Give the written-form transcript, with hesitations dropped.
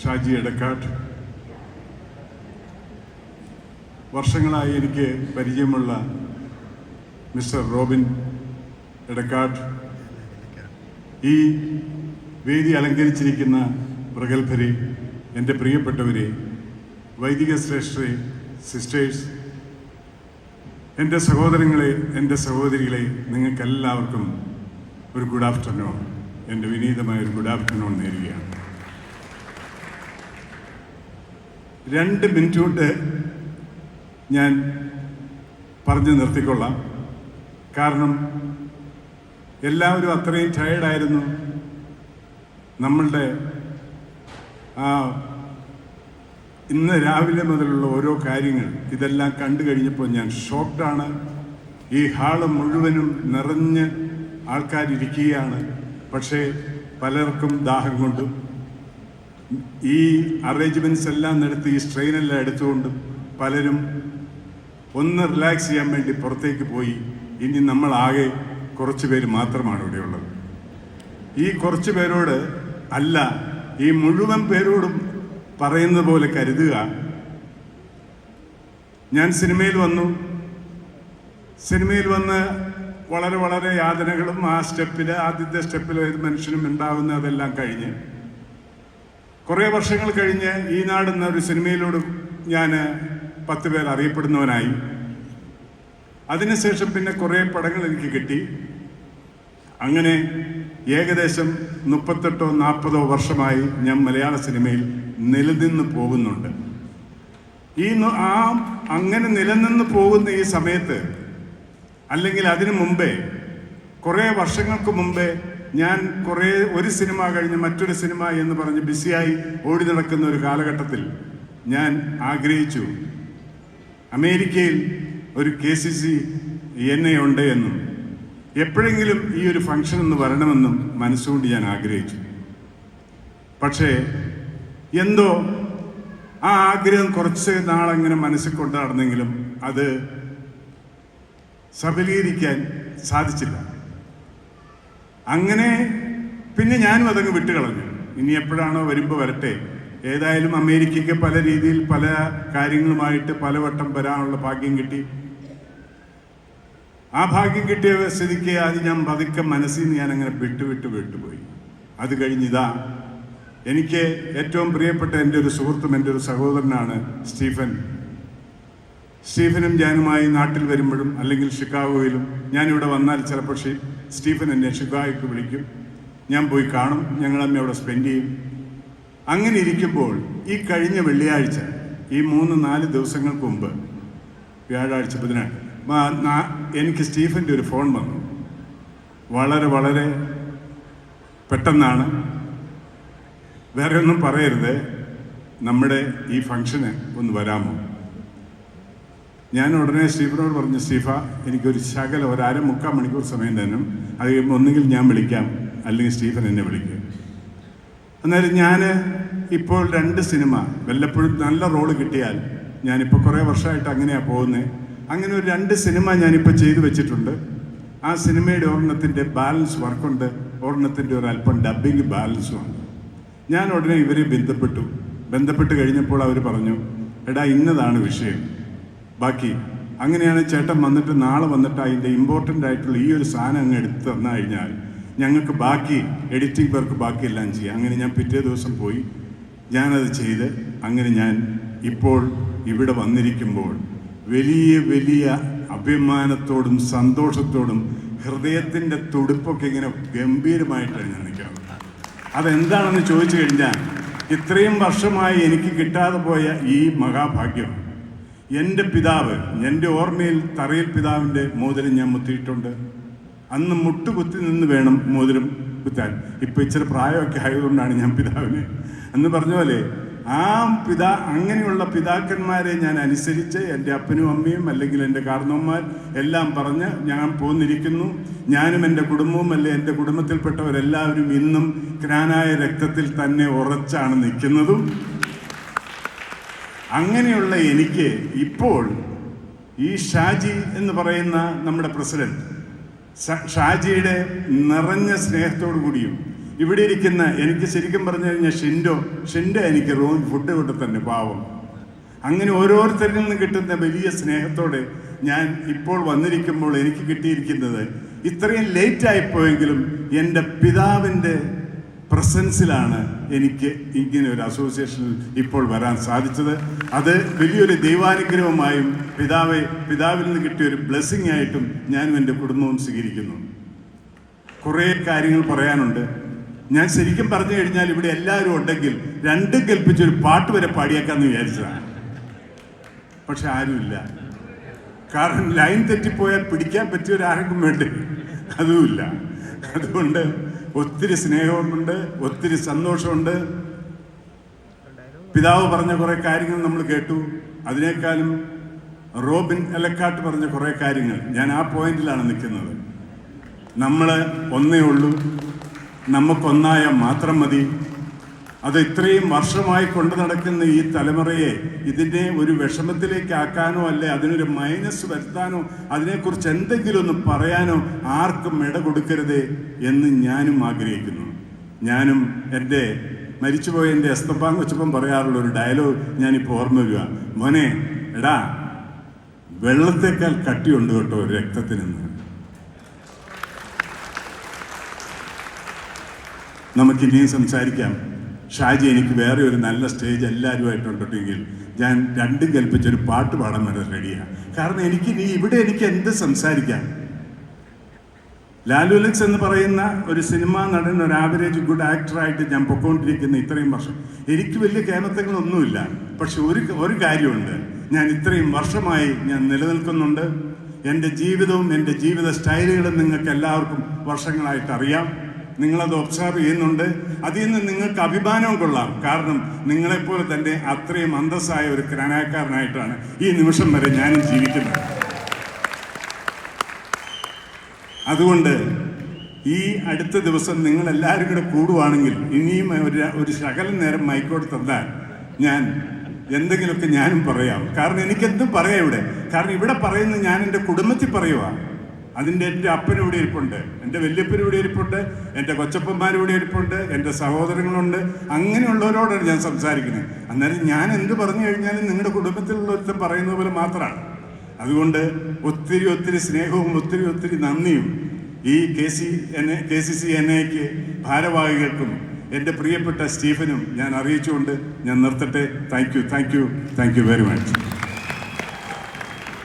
ഷാജി എടക്കാട്, വർഷങ്ങളായി എനിക്ക് പരിചയമുള്ള മിസ്റ്റർ റോബിൻ എടക്കാട്, ഈ വേദി അലങ്കരിച്ചിരിക്കുന്ന പ്രഗത്ഭരെ, എൻ്റെ പ്രിയപ്പെട്ടവരെ, വൈദിക ശ്രേഷ്ഠരെ, സിസ്റ്റേഴ്സ്, എൻ്റെ സഹോദരങ്ങളെ, എൻ്റെ സഹോദരികളെ, നിങ്ങൾക്കെല്ലാവർക്കും ഒരു ഗുഡ് ആഫ്റ്റർനൂൺ, എൻ്റെ വിനീതമായ ഒരു ഗുഡ് ആഫ്റ്റർനൂൺ നേരുകയാണ്. 2 മിനിറ്റ് കൊണ്ട് ഞാൻ പറഞ്ഞു നിർത്തിക്കൊള്ളാം. കാരണം എല്ലാവരും അത്രയും ടയേർഡായിരുന്നു. നമ്മളുടെ ഇന്ന് രാവിലെ മുതലുള്ള ഓരോ കാര്യങ്ങൾ ഇതെല്ലാം കണ്ടു കഴിഞ്ഞപ്പോൾ ഞാൻ ഷോക്ക്ഡാണ്. ഈ ഹാള് മുഴുവനും നിറഞ്ഞ് ആൾക്കാരിരിക്കുകയാണ്. പക്ഷേ പലർക്കും ദാഹം കൊണ്ടും ഈ അറേഞ്ച്മെൻറ്റ്സ് എല്ലാം നടത്തി ഈ സ്ട്രെയിനെല്ലാം എടുത്തുകൊണ്ടും പലരും ഒന്ന് റിലാക്സ് ചെയ്യാൻ വേണ്ടി പുറത്തേക്ക് പോയി. ഇനി നമ്മളാകെ കുറച്ച് പേര് മാത്രമാണ് ഇവിടെയുള്ളത്. ഈ കുറച്ച് പേരോട് അല്ല, ഈ മുഴുവൻ പേരോടും പറയുന്നത് പോലെ കരുതുക. ഞാൻ സിനിമയിൽ വന്ന് വളരെ വളരെ യാതനകളും ആദ്യത്തെ സ്റ്റെപ്പിൽ ഏത് മനുഷ്യനും ഉണ്ടാകുന്ന അതെല്ലാം കഴിഞ്ഞ് കുറേ വർഷങ്ങൾ കഴിഞ്ഞ് ഈ നാടെന്ന ഒരു സിനിമയിലൂടെ ഞാൻ 10 പേർ അറിയപ്പെടുന്നവനായി. അതിനുശേഷം പിന്നെ കുറേ പടങ്ങൾ എനിക്ക് കിട്ടി. അങ്ങനെ ഏകദേശം 38-40 വർഷമായി ഞാൻ മലയാള സിനിമയിൽ നിലനിന്ന് പോകുന്നുണ്ട്. അങ്ങനെ നിലനിന്ന് പോകുന്ന ഈ സമയത്ത്, അല്ലെങ്കിൽ അതിനു മുമ്പേ, കുറേ വർഷങ്ങൾക്ക് മുമ്പേ, ഞാൻ ഒരു സിനിമ കഴിഞ്ഞ് മറ്റൊരു സിനിമ എന്ന് പറഞ്ഞ് ബിസിയായി ഓടി നടക്കുന്ന ഒരു കാലഘട്ടത്തിൽ ഞാൻ ആഗ്രഹിച്ചു അമേരിക്കയിൽ ഒരു KCC NA ഉണ്ട് എന്നും എപ്പോഴെങ്കിലും ഈ ഒരു ഫംഗ്ഷൻ ഒന്ന് വരണമെന്നും മനസ്സുകൊണ്ട് ഞാൻ ആഗ്രഹിച്ചു. പക്ഷേ എന്തോ ആ ആഗ്രഹം കുറച്ച് നാളങ്ങനെ മനസ്സിൽ കൊണ്ടു നടന്നെങ്കിലും അത് സഫലീകരിക്കാൻ സാധിച്ചില്ല. അങ്ങനെ പിന്നെ ഞാനും അതങ്ങ് വിട്ടുകളഞ്ഞു. ഇനി എപ്പോഴാണോ വരുമ്പോൾ വരട്ടെ. ഏതായാലും അമേരിക്കയ്ക്ക് പല രീതിയിൽ പല കാര്യങ്ങളുമായിട്ട് പലവട്ടം വരാനുള്ള ഭാഗ്യം കിട്ടി. ആ ഭാഗ്യം കിട്ടിയ സ്ഥിതിക്ക് അത് ഞാൻ പതുക്കെ മനസ്സിൽ നിന്ന് ഞാനങ്ങനെ വിട്ടുപോയി. അത് കഴിഞ്ഞിതാ എനിക്ക് ഏറ്റവും പ്രിയപ്പെട്ട എൻ്റെ ഒരു സുഹൃത്തും എൻ്റെ ഒരു സഹോദരനാണ് സ്റ്റീഫനും ഞാനുമായി നാട്ടിൽ വരുമ്പോഴും അല്ലെങ്കിൽ ഷിക്കാഗോയിലും ഞാനിവിടെ വന്നാൽ ചിലപ്പോൾ സ്റ്റീഫൻ എന്നെ ഷിക്കാഗോയ്ക്ക് വിളിക്കും. ഞാൻ പോയി കാണും, ഞങ്ങൾ അമ്മ അവിടെ സ്പെൻഡ് ചെയ്യും. അങ്ങനെ ഇരിക്കുമ്പോൾ ഈ കഴിഞ്ഞ വെള്ളിയാഴ്ച, ഈ 3-4 ദിവസങ്ങൾക്ക് മുമ്പ്, വ്യാഴാഴ്ച ബുധനാഴ്ച, എനിക്ക് സ്റ്റീഫൻ്റെ ഒരു ഫോൺ വന്നു. വളരെ വളരെ പെട്ടെന്നാണ്. വേറെ ഒന്നും പറയരുത്, നമ്മുടെ ഈ ഫംഗ്ഷന് ഒന്ന് വരാമോ? ഞാൻ ഉടനെ സ്റ്റീഫനോട് പറഞ്ഞു, സ്റ്റീഫ, എനിക്കൊരു ശകലം 1-3 മണിക്കൂർ സമയം തന്നും. അത് കഴിയുമ്പോൾ ഒന്നുകിൽ ഞാൻ വിളിക്കാം, അല്ലെങ്കിൽ സ്റ്റീഫൻ എന്നെ വിളിക്കും. അന്നേരം ഞാൻ ഇപ്പോൾ 2 സിനിമ വല്ലപ്പോഴും നല്ല റോള് കിട്ടിയാൽ, ഞാനിപ്പോൾ കുറേ വർഷമായിട്ട് അങ്ങനെയാണ് പോകുന്നത്. അങ്ങനെ ഒരു 2 സിനിമ ഞാനിപ്പോൾ ചെയ്തു വെച്ചിട്ടുണ്ട്. ആ സിനിമയുടെ ഒരെണ്ണത്തിൻ്റെ ബാലൻസ് വർക്കുണ്ട്, ഒരെണ്ണത്തിൻ്റെ ഒരു അല്പം ഡബ്ബിങ് ബാലൻസുമാണ്. ഞാൻ ഉടനെ ഇവരെ ബന്ധപ്പെട്ട് കഴിഞ്ഞപ്പോൾ അവർ പറഞ്ഞു, എടാ ഇന്നതാണ് വിഷയം, ബാക്കി അങ്ങനെയാണ് ചേട്ടൻ വന്നിട്ട് നാളെ വന്നിട്ട് അതിൻ്റെ ഇമ്പോർട്ടൻ്റ് ആയിട്ടുള്ള ഈ ഒരു സാധനം അങ്ങ് എടുത്ത് തന്നു കഴിഞ്ഞാൽ ഞങ്ങൾക്ക് ബാക്കി എഡിറ്റിംഗ് വർക്ക് ബാക്കിയെല്ലാം ചെയ്യാം. അങ്ങനെ ഞാൻ പിറ്റേ ദിവസം പോയി ഞാനത് ചെയ്ത്, അങ്ങനെ ഞാൻ ഇപ്പോൾ ഇവിടെ വന്നിരിക്കുമ്പോൾ വലിയ വലിയ അഭിമാനത്തോടും സന്തോഷത്തോടും ഹൃദയത്തിൻ്റെ തുടിപ്പൊക്കെ ഇങ്ങനെ ഗംഭീരമായിട്ടാണ് ഞാൻ നിൽക്കുന്നത്. അതെന്താണെന്ന് ചോദിച്ചു കഴിഞ്ഞാൽ, ഇത്രയും വർഷമായി എനിക്ക് കിട്ടാതെ പോയ ഈ മഹാഭാഗ്യം, എൻ്റെ പിതാവ്, എൻ്റെ ഓർമ്മയിൽ തറയിൽ പിതാവിൻ്റെ മോതിരം ഞാൻ മുത്തിയിട്ടുണ്ട്. അന്ന് മുട്ടുകുത്തി നിന്ന് വേണം മോതിരം കുത്താൻ. ഇപ്പം ഇച്ചിരി പ്രായമൊക്കെ ആയതുകൊണ്ടാണ് ഞാൻ പിതാവിനെ എന്ന് പറഞ്ഞ പോലെ അങ്ങനെയുള്ള പിതാക്കന്മാരെ ഞാൻ അനുസരിച്ച് എൻ്റെ അപ്പനും അമ്മയും അല്ലെങ്കിൽ എൻ്റെ കാരണവന്മാർ എല്ലാം പറഞ്ഞ് ഞാൻ പോന്നിരിക്കുന്നു. ഞാനും എൻ്റെ കുടുംബവും എൻ്റെ കുടുംബത്തിൽപ്പെട്ടവരെല്ലാവരും ഇന്നും ജ്ഞാനായ രക്തത്തിൽ തന്നെ ഉറച്ചാണ് നിൽക്കുന്നതും. അങ്ങനെയുള്ള എനിക്ക് ഇപ്പോൾ ഈ ഷാജി എന്ന് പറയുന്ന നമ്മുടെ പ്രസിഡന്റ് ഷാജിയുടെ നിറഞ്ഞ സ്നേഹത്തോടു കൂടിയും ഇവിടെ ഇരിക്കുന്ന എനിക്ക് ശരിക്കും പറഞ്ഞു കഴിഞ്ഞാൽ ഷിൻഡോ എനിക്ക് റൂം ഫുഡ് കൊണ്ട് തന്നെ പാവം. അങ്ങനെ ഓരോരുത്തരിൽ നിന്ന് കിട്ടുന്ന വലിയ സ്നേഹത്തോടെ ഞാൻ ഇപ്പോൾ വന്നിരിക്കുമ്പോൾ എനിക്ക് കിട്ടിയിരിക്കുന്നത് ഇത്രയും ലേറ്റായിപ്പോയെങ്കിലും എൻ്റെ പിതാവിൻ്റെ പ്രസൻസിലാണ് എനിക്ക് ഇങ്ങനെ ഒരു അസോസിയേഷനിൽ ഇപ്പോൾ വരാൻ സാധിച്ചത്. അത് വലിയൊരു ദൈവാനുഗ്രഹമായും പിതാവിൽ നിന്ന് കിട്ടിയ ഒരു ബ്ലെസ്സിങ് ആയിട്ടും ഞാനും എൻ്റെ കുടുംബവും സ്വീകരിക്കുന്നു. കുറേ കാര്യങ്ങൾ പറയാനുണ്ട്. ഞാൻ ശരിക്കും പറഞ്ഞു കഴിഞ്ഞാൽ ഇവിടെ എല്ലാവരും ഉണ്ടെങ്കിൽ രണ്ടും കൽപ്പിച്ചൊരു പാട്ട് വരെ പാടിയേക്കാന്ന് വിചാരിച്ചതാണ്. പക്ഷെ ആരുമില്ല. കാരണം ലൈൻ തെറ്റിപ്പോയാൽ പിടിക്കാൻ പറ്റിയൊരാർക്കും വേണ്ടേ, അതുമില്ല. അതുകൊണ്ട് ഒത്തിരി സ്നേഹമുണ്ട്, ഒത്തിരി സന്തോഷമുണ്ട്. പിതാവ് പറഞ്ഞ കുറേ കാര്യങ്ങൾ നമ്മൾ കേട്ടു. അതിനേക്കാളും റോബിൻ എലക്കാട്ട് പറഞ്ഞ കുറേ കാര്യങ്ങൾ, ഞാൻ ആ പോയിന്റിലാണ് നിൽക്കുന്നത്. നമ്മൾ ഒന്നേ ഉള്ളൂ, നമുക്കൊന്നായ മാത്രം മതി. അത് ഇത്രയും വർഷമായി കൊണ്ടു നടക്കുന്ന ഈ തലമുറയെ ഇതിനെ ഒരു വിഷമത്തിലേക്ക് ആക്കാനോ അല്ലെ അതിനൊരു മൈനസ് വരുത്താനോ അതിനെക്കുറിച്ച് എന്തെങ്കിലും ഒന്ന് പറയാനോ ആർക്കും ഇട കൊടുക്കരുതേ എന്ന് ഞാനും ആഗ്രഹിക്കുന്നു. ഞാനും എൻ്റെ മരിച്ചുപോയ എൻ്റെ എസ്തപ്പാൻ കൊച്ചപ്പം പറയാറുള്ള ഒരു ഡയലോഗ് ഞാനിപ്പോൾ ഓർമ്മ വരിക. മോനെ, എടാ, വെള്ളത്തേക്കാൾ കട്ടിയുണ്ട് കേട്ടോ രക്തത്തിനെന്ന്. നമുക്കിനിയും സംസാരിക്കാം. ഷാജി, എനിക്ക് വേറെ ഒരു നല്ല സ്റ്റേജ് എല്ലാവരുമായിട്ടുണ്ടെങ്കിൽ ഞാൻ രണ്ടും കൽപ്പിച്ചൊരു പാട്ട് പാടാൻ വേണ്ടി റെഡിയാണ്. കാരണം എനിക്ക് എന്ത് സംസാരിക്കാം. ലാലു ലക്സ് എന്ന് പറയുന്ന ഒരു സിനിമാ നടൻ, ഒരു ആവറേജ് ഗുഡ് ആക്ടറായിട്ട് ഞാൻ പൊക്കോണ്ടിരിക്കുന്ന ഇത്രയും വർഷം എനിക്ക് വലിയ കേമത്തങ്ങളൊന്നുമില്ല. പക്ഷെ ഒരു കാര്യമുണ്ട്, ഞാൻ ഇത്രയും വർഷമായി ഞാൻ നിലനിൽക്കുന്നുണ്ട്. എൻ്റെ ജീവിതവും എൻ്റെ ജീവിത സ്റ്റൈലുകളും നിങ്ങൾക്ക് എല്ലാവർക്കും വർഷങ്ങളായിട്ട് അറിയാം. നിങ്ങളത് ഒബ്സർവ് ചെയ്യുന്നുണ്ട്. അതിൽ നിന്ന് നിങ്ങൾക്ക് അഭിമാനവും കൊള്ളാം. കാരണം നിങ്ങളെപ്പോലെ തന്നെ അത്രയും അന്തസ്സായ ഒരു ക്രാനാക്കാരനായിട്ടാണ് ഈ നിമിഷം വരെ ഞാനും ജീവിക്കുന്നത്. അതുകൊണ്ട് ഈ അടുത്ത ദിവസം നിങ്ങളെല്ലാവരും കൂടെ കൂടുവാണെങ്കിൽ ഇനിയും ഒരു ശകലം നേരം മൈക്കോട് തന്നാൽ ഞാൻ എന്തെങ്കിലുമൊക്കെ ഞാനും പറയാം. കാരണം എനിക്കെന്തും പറയാം ഇവിടെ. കാരണം ഇവിടെ പറയുന്നത് ഞാൻ എൻ്റെ കുടുംബത്തിൽ പറയുക. അതിൻ്റെ എൻ്റെ അപ്പനിവിടെ ഇരിപ്പുണ്ട്, എൻ്റെ വല്യപ്പനിവിടെ ഇരിപ്പുണ്ട്, എൻ്റെ കൊച്ചപ്പന്മാരിവിടെ ഇരിപ്പുണ്ട്, എൻ്റെ സഹോദരങ്ങളുണ്ട്. അങ്ങനെയുള്ളവരോടാണ് ഞാൻ സംസാരിക്കുന്നത്. അന്നേരം ഞാൻ എന്ത് പറഞ്ഞു കഴിഞ്ഞാലും നിങ്ങളുടെ കുടുംബത്തിലുള്ള ഒരുത്തം പറയുന്നത് പോലെ മാത്രമാണ്. അതുകൊണ്ട് ഒത്തിരി സ്നേഹവും ഒത്തിരി നന്ദിയും ഈ KCC-NA ഭാരവാഹികൾക്കും എൻ്റെ പ്രിയപ്പെട്ട സ്റ്റീഫനും ഞാൻ അറിയിച്ചുകൊണ്ട് ഞാൻ നിർത്തട്ടെ. Thank you very much.